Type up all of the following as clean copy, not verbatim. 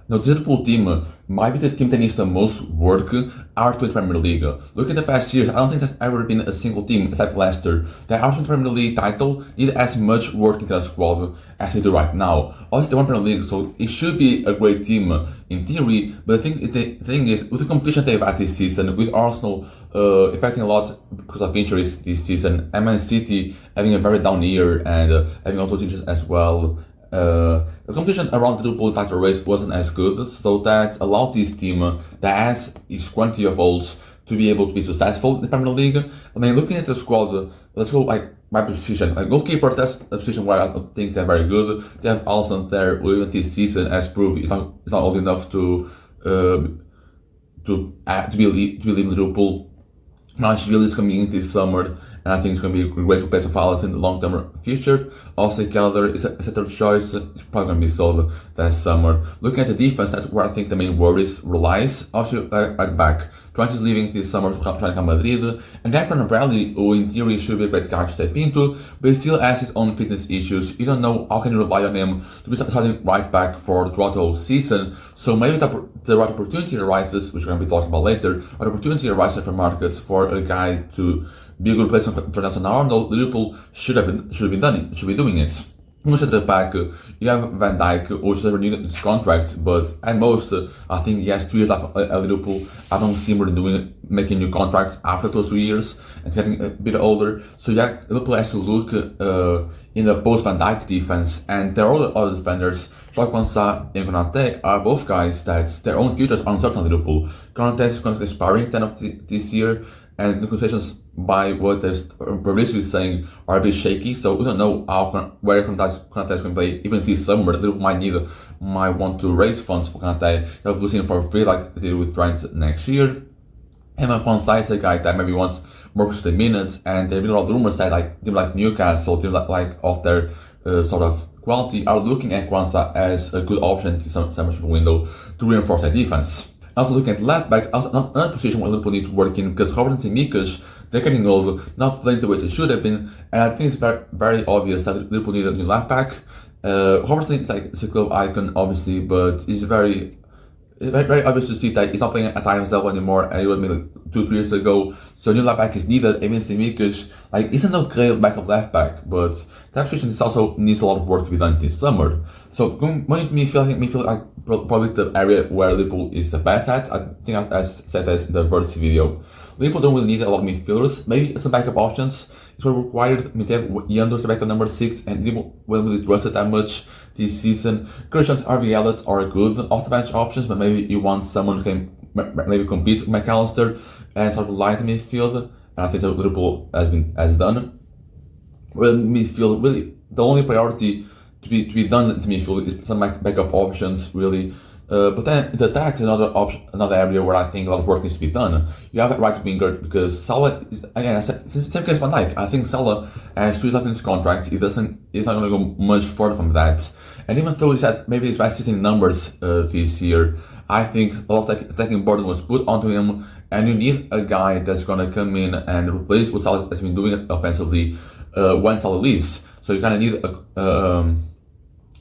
Now, this Liverpool team might be the team that needs the most work out to the Premier League. Look at the past years, I don't think there's ever been a single team, except Leicester, that out to the Premier League title need as much work into the squad as they do right now. Obviously, they won Premier League, so it should be a great team in theory, but the thing is, with the competition they've had this season, with Arsenal affecting a lot because of injuries this season, and Man City having a very down year and having also injuries as well, the competition around the Liverpool title race wasn't as good, so that allowed this team that has its quantity of goals to be able to be successful in the Premier League. I mean, looking at the squad, let's go like my position. Like goalkeeper, that's a position where I don't think they're very good. They have Alisson there, who even this season has proved it's not old enough to be leaving Liverpool. Nashville is coming in this summer, and I think it's going to be a great replacement for Alisson in the long-term future. Also, Keller is a third choice. It's probably going to be sold that summer. Looking at the defense, that's where I think the main worries relies. Also, at back, Trent is leaving this summer to try to come Madrid, and Declan Bradley, who in theory should be a great guy to step into, but he still has his own fitness issues. You don't know how can you rely on him to be starting right back for throughout the whole season. So maybe the right opportunity arises, which we're going to be talking about later. Right opportunity arises for markets for a guy to be a good replacement for Nelson Arnold. Liverpool should be doing it. Look at the back, you have Van Dijk, who has renewed his contract, but at most, I think he has 2 years at Liverpool. I don't see him really making new contracts after those 2 years, and getting a bit older. So yeah, Liverpool has to look in the post-Van Dijk defense, and there are other defenders. Konsa and Konate are both guys that their own futures are uncertain at Liverpool. Konate is going to expire at the end of this year, and the conversations by what they're basically saying are a bit shaky, so we don't know where Konate is going to play even this summer. Liverpool might want to raise funds for Konate instead of losing for free like they did with Trent next year. And Konsa is a guy that maybe wants more consistent minutes, and there have been a lot of rumors that teams like Newcastle, teams like of their sort of quality are looking at Konsa as a good option in some window to reinforce their defense. Also looking at left back, also another position where Liverpool need to work in, because Robertson and Mikas, they're getting old, not playing the way they should have been, and I think it's very, very obvious that Liverpool need a new left back. Robertson is a club icon, obviously, but it's very obvious to see that he's not playing at Ajax level anymore, and he was maybe 2-3 years ago. So a new left back is needed. Even Simikas, isn't no great backup left back, but that position also needs a lot of work to be done this summer. So going to midfield like probably the area where Liverpool is the best at. I think I said that in the first video. Liverpool don't really need a lot of midfielders. Maybe some backup options is what required. They have Yanders the backup number 6, and Liverpool won't really trust it that much this season. Christian's RV Elliott are good off-the-bench options, but maybe you want someone who can maybe compete with McAllister and sort of light midfield. And I think that Liverpool has done. Well, midfield, really, the only priority to be done in midfield is some backup options, really. But then the attack is another area where I think a lot of work needs to be done. You have a right winger, because Salah is, again, same case Van Dijk. I think Salah has 2 years left in his contract. He's not going to go much further from that. And even though he's had maybe his best season numbers this year, I think a lot of attacking burden was put onto him, and you need a guy that's going to come in and replace what Salah has been doing offensively when Salah leaves. So you kind of need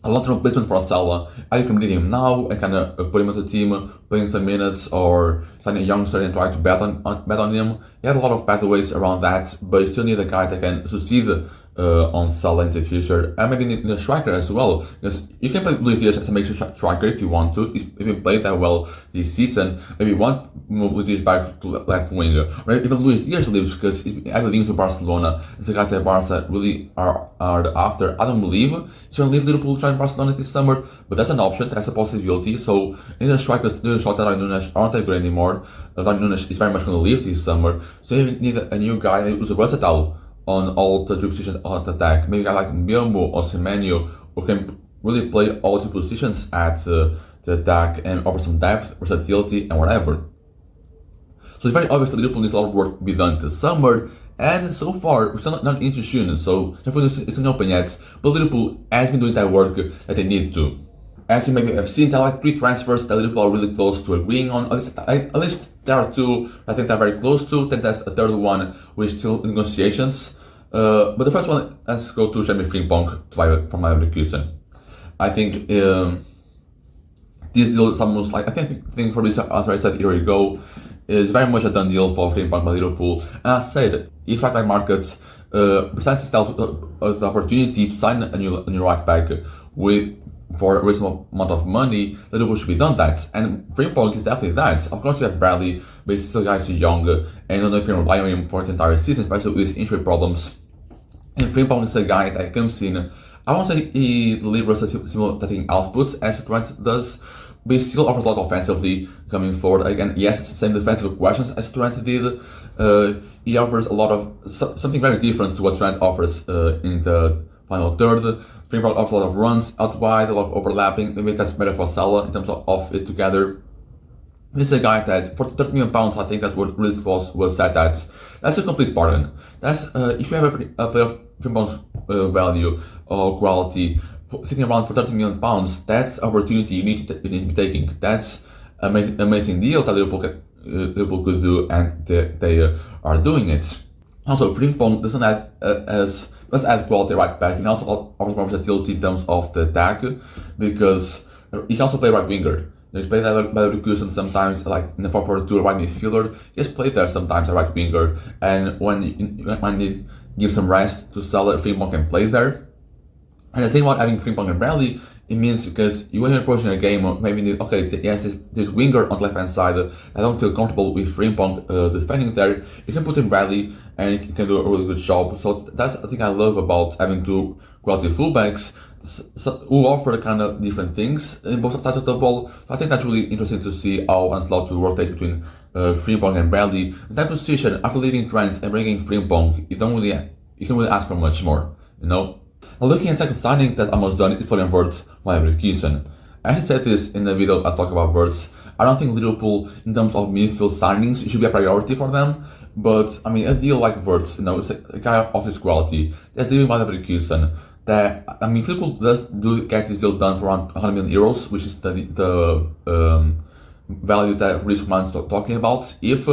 a long-term replacement for Salah. You can bring him now and kind of put him into the team, playing some minutes, or signing a youngster and try to bet on him. You have a lot of pathways around that, but you still need a guy that can succeed on Salah in the future, and maybe in the striker as well, because you can play Luis Diaz as a makeshift striker if you want to. If you played that well this season, maybe you want to move Luis Diaz back to left winger, or even Luis Diaz leaves because he's actually linked to Barcelona. It's a guy that Barca really are after. I don't believe he's going to leave Liverpool to join Barcelona this summer, but that's an option, that's a possibility. So in the strikers, the shot that Darwin Núñez aren't that great anymore. Darwin Núñez is very much going to leave this summer, so you need a new guy who's versatile on all the 3 positions on the attack. Maybe a guy like Mbeumo or Semenyo, who can really play all 2 positions at the attack and offer some depth, versatility, and whatever. So it's very obvious that Liverpool needs a lot of work to be done this summer, and so far we're still not into June, so therefore it's not open yet. But Liverpool has been doing that work that they need to. As you maybe have seen, there are 3 transfers that Liverpool are really close to agreeing on. At least there are 2 I think they're very close to. I think there's a third one which is still in negotiations. But the first one, let's go to Jeremy Frimpong from my Leverkusen. I think this deal is almost like, I think for this, as I said a year ago, is very much a done deal for Frimpong by Liverpool. And as I said, if right back markets presents itself the opportunity to sign a new right back for a reasonable amount of money, Liverpool should be done that. And Frimpong is definitely that. Of course, you have Bradley, but he's still guys too young, and I don't know if you can rely on him for the entire season, especially with his injury problems. And Frimpong is a guy that comes in. I won't say he delivers a similar output as Trent does, but he still offers a lot offensively coming forward. Again, yes, it's the same defensive questions as Trent did. He offers a lot of something very different to what Trent offers in the final third. Frimpong offers a lot of runs out wide, a lot of overlapping. Maybe that's better for Salah in terms of it together. This is a guy that for £30 million, I think that's what Risk was set at. That's a complete bargain. That's if you have a player of Frimpong's value or quality sitting around for £30 million, that's opportunity you need to be taking. That's an amazing deal that Liverpool could do, and they are doing it. Also, Frimpong doesn't add quality right back. He also offers more versatility in terms of the attack, because he can also play right winger. He's played by Leverkusen sometimes, like in the 4-4-2 right midfielder. He has played there sometimes a right winger, and when you give some rest to Salah, Frimpong can play there. And the thing about having Frimpong and Bradley, it means because when you're approaching a game, maybe yes, this winger on the left hand side, I don't feel comfortable with Frimpong defending there. You can put in Bradley, and he can do a really good job. So that's the thing I love about having two quality fullbacks who offer kind of different things in both sides of the ball. So I think that's really interesting to see how Ancelotti will rotate between Frimpong and Bradley. In that position, after leaving Trent and bringing Frimpong, you can really ask for much more, you know. Now, looking at second signing that's almost done is Florian Wirtz by Leverkusen. As I said this in the video I talked about Wirtz, I don't think Liverpool, in terms of midfield signings, should be a priority for them. But I mean, a deal like Wirtz, it's a guy of his quality that's dealing by Leverkusen. That I mean, Liverpool does get this deal done for around 100 million euros, which is the value that Risk was talking about. If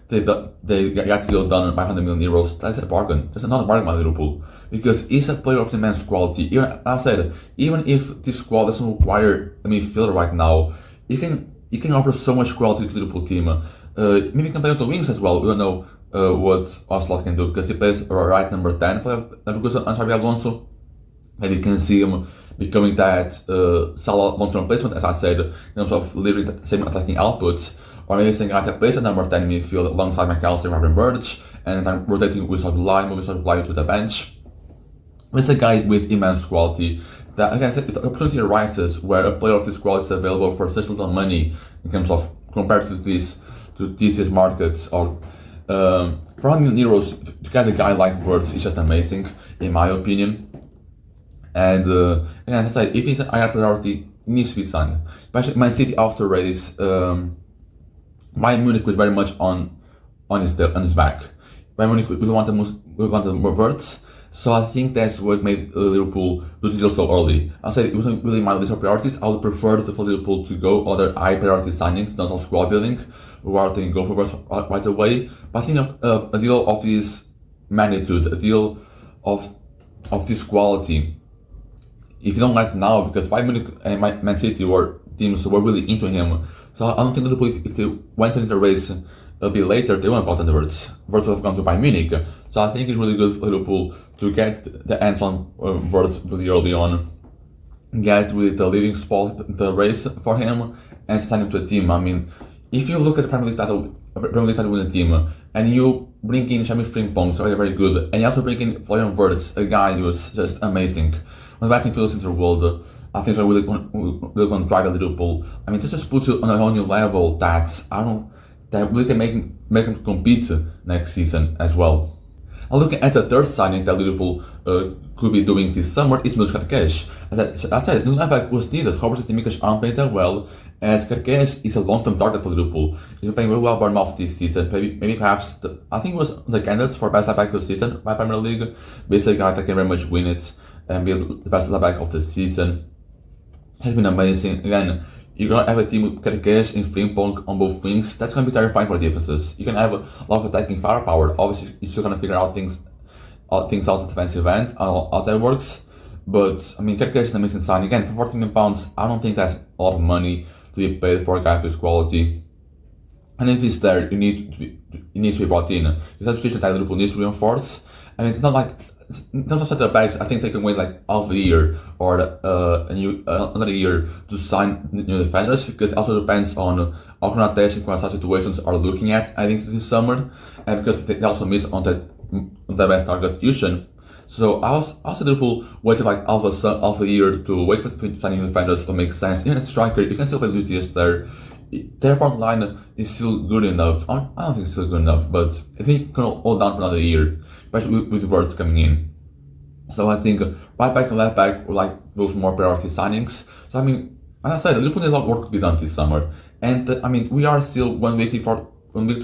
they get the deal done by 100 million euros, that's a bargain. That's another bargain by Liverpool, because he's a player of immense quality. Even, as I said, even if this squad doesn't require a midfielder right now, he can offer so much quality to the Liverpool team. Maybe he can play on the wings as well. We don't know what Oslot can do, because he plays right number 10 for Leverkusen and Xabi Alonso. Maybe you can see him becoming that Salah long-term replacement, as I said, in terms of delivering the same attacking outputs. Or maybe saying I can place at number 10 in midfield alongside McAllister and Birch, and I'm rotating with moving to the bench. It's a guy with immense quality. That, like I said, if the opportunity arises where a player of this quality is available for such little money in terms of compared to these markets, or for 100 million euros to get a guy like Wirtz is just amazing, in my opinion. And as I said, if he's a higher priority, he needs to be signed. Especially Man City after race, Bayern Munich was very much on his back. Bayern Munich really wanted more Wirtz, so I think that's what made Liverpool do the deal so early. I said it wasn't really my list of priorities. I would prefer for Liverpool to go other high priority signings, not all squad building, rather than go for Wirtz right away. But I think a deal of this magnitude, a deal of this quality, if you don't like now, because Bayern Munich and Man City were teams who were really into him, so I don't think Liverpool, if they went into the race a bit later, they wouldn't have gotten the Wirtz. Wirtz would have gone to Bayern Munich. So I think it's really good for Liverpool to get the hands on Wirtz really early on, get with the leading spot in the race for him, and sign him to a team. I mean, if you look at the Premier League title winning team, and you bring in Xabi Frimpong, so very good, and you also bring in Florian Wirtz, a guy who's just amazing, one of the best midfielders in the world. I think they're really going to drive at Liverpool. I mean, this just puts you on a whole new level that we can make them compete next season as well. Now, looking at the third signing that Liverpool could be doing this summer is Milos Kerkez. As I said, the left back was needed. Roberts and Mikash aren't playing that well, as Kerkez is a long-term target for Liverpool. He's been playing really well Bournemouth this season. Maybe perhaps I think it was the candidates for best left back of the season by Premier League. Basically, a guy that can very much win it and be the best left back of the season. Has been amazing. Again, you're going to have a team with Kerkez and Frimpong on both wings. That's going to be terrifying for defenses. You can have a lot of attacking firepower. Obviously, you're still going to figure out things out the defensive end, how that works. But, I mean, Kerkez is an amazing sign. Again, for £40 million, I don't think that's a lot of money to be paid for a guy of his quality. And if he's there, he needs to be brought in. It's a situation that Liverpool needs to reinforce. I mean, it's not like in terms of center backs, I think they can wait like half a year or another year to sign new defenders, because it also depends on how Konaté and Kwanzaa situations are looking at, I think, this summer, and because they also miss on the best target Yushin. So also Liverpool waited like half a year to wait for signing defenders will make sense. Even a striker, you can still play Luis there. Their front line is still good enough. I don't think it's still good enough, but I think it can hold down for another year, especially with the words coming in. So I think right back and left back were like those more priority signings. So I mean, as I said, Liverpool needs a lot of work to be done this summer. And I mean, we are still 1 week to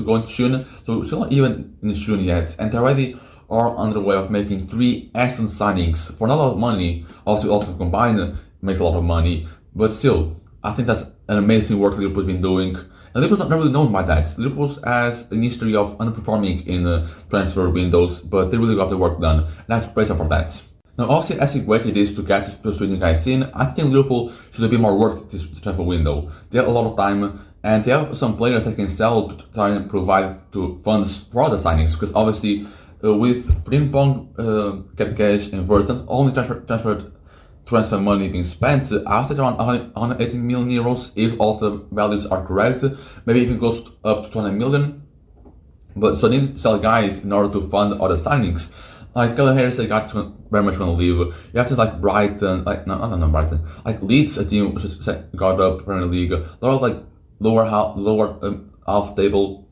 go into June, so we're still not even in June yet, and they already are on the way of making 3 excellent signings for not a lot of money. Also combined makes a lot of money, but still, I think that's an amazing work Liverpool's been doing. And Liverpool's not really known by that. Liverpool has an history of underperforming in transfer windows, but they really got the work done, and I have to praise them for that. Now, obviously, as great it is to get those new guys in, I think Liverpool should have been more worth this transfer window. They have a lot of time, and they have some players that can sell to try and provide to funds for other signings, because obviously with Frimpong, Kerkesh and Verton only transfer money being spent, I would say around 118 million euros if all the values are correct, maybe even goes up to 200 million. But so they need to sell guys in order to fund other signings. Like Gallagher is a guy that's very much going to leave. You have to like Brighton, like not Brighton, like Leeds, a team which has got up Premier League. A lot of like lower half table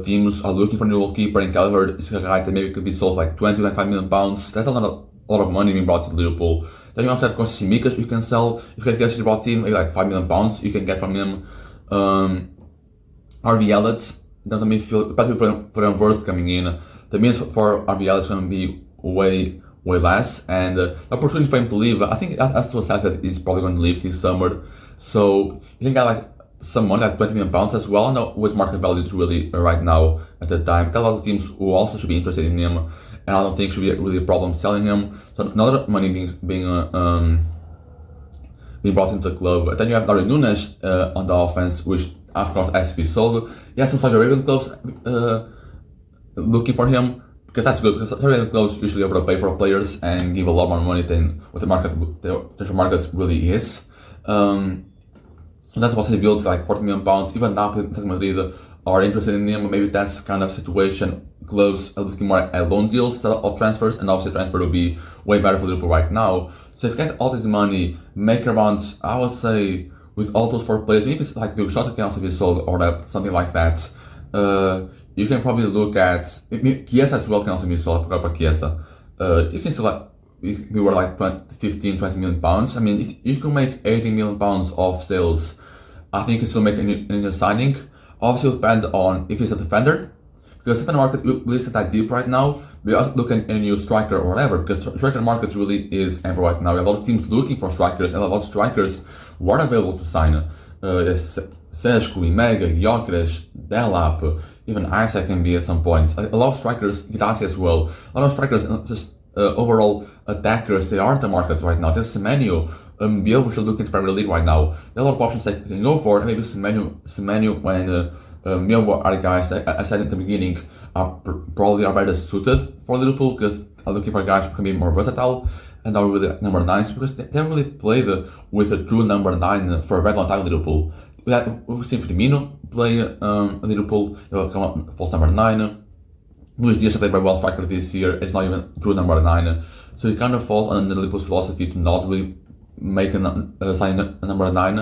teams are looking for a new goalkeeper, and Gallagher is a guy that maybe could be sold like 20-25 million pounds. That's a lot of money being brought to Liverpool. Then you also have Simikas you can sell. If you get brought in, maybe like 5 million pounds you can get from him. RV Elliott, doesn't mean feel, especially for them worth coming in. The means for RV Elliott is going to be way less, and the opportunity for him to leave, I think as to a fact that he's probably going to leave this summer. So you can get like some money, like 20 million pounds as well. I know with market value is really right now at the time. There are a lot of teams who also should be interested in him, and I don't think it should be really a problem selling him. So another money being brought into the club. But then you have Darwin Núñez on the offense, which of course has to be sold. Yes, some Saudi Arabian clubs looking for him, because that's good, because Saudi Arabian clubs usually overpay for players and give a lot more money than what the market really is. So that's why they built like 40 million pounds. Even Napoli and Madrid are interested in him. Maybe that's kind of situation. Clubs are looking more at loan deals instead of transfers, and obviously transfer will be way better for Liverpool right now. So if you get all this money, make around, I would say, with all those 4 players, maybe it's like the Shota can also be sold or something like that. You can probably look at Chiesa as well can also be sold. I forgot about Chiesa. You can still like we were like 20 million pounds. I mean, if you can make 18 million pounds of sales, I think you can still make a new signing. Obviously, it'll depend on if he's a defender, because the market really isn't that deep right now. We are looking at a new striker or whatever, because striker market really is ample right now. We have a lot of teams looking for strikers, and a lot of strikers were available to sign. Seshko, Imega, Gyökeres, Delap, even Isaac can be at some point. A lot of strikers, Girassi as well. A lot of strikers, just overall attackers, they are in the market right now. There's Semenyo. Biel should look into Premier League right now. There are a lot of options that you can go for, and maybe Semenyo when Biel are guys I said at the beginning probably are better suited for Liverpool, because I'm looking for guys who can be more versatile and are really number 9s, because they haven't really played with a true number 9 for a very long time in Liverpool. We've seen Firmino play Liverpool, come up false number 9. Luis Diaz played very well striker this year. It's not even true number 9, so it kind of falls on Liverpool's philosophy to not really make sign a number 9,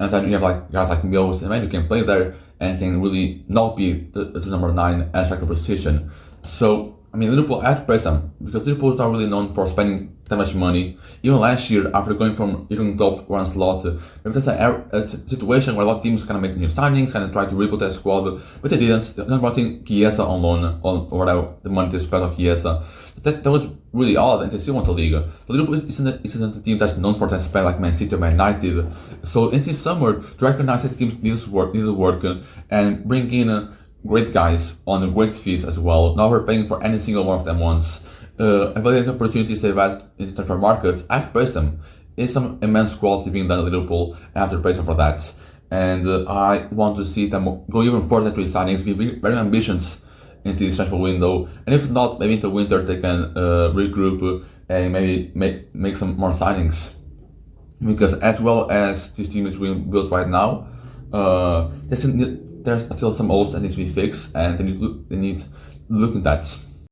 and then you have like guys like Mio who can play there and can really not be the number 9 at striker position. So I mean, Liverpool have to praise them, because Liverpool is not really known for spending that much money. Even last year, after going from Jurgen Klopp to Arne Slot, maybe that's a situation where a lot of teams kind of make new signings, kind of try to rebuild their squad, but they didn't. They're not brought Chiesa on loan, or whatever the money they spent on Chiesa. That was really odd, and they still won the league. But Liverpool isn't a team that's known for that spend like Man City or Man United. So in this summer, to recognize that the teams need to work, and bring in great guys on great fees as well. Now we're paying for any single one of them once. Evaluate the opportunities they've had in the transfer market. I've praised them. is some immense quality being done at Liverpool, and I have to praise them for that. And I want to see them go even further into signings, be very ambitious into this transfer window. And if not, maybe into winter they can regroup and maybe make some more signings. Because as well as this team is being built right now, there's still some holes that need to be fixed, and they need to look at that.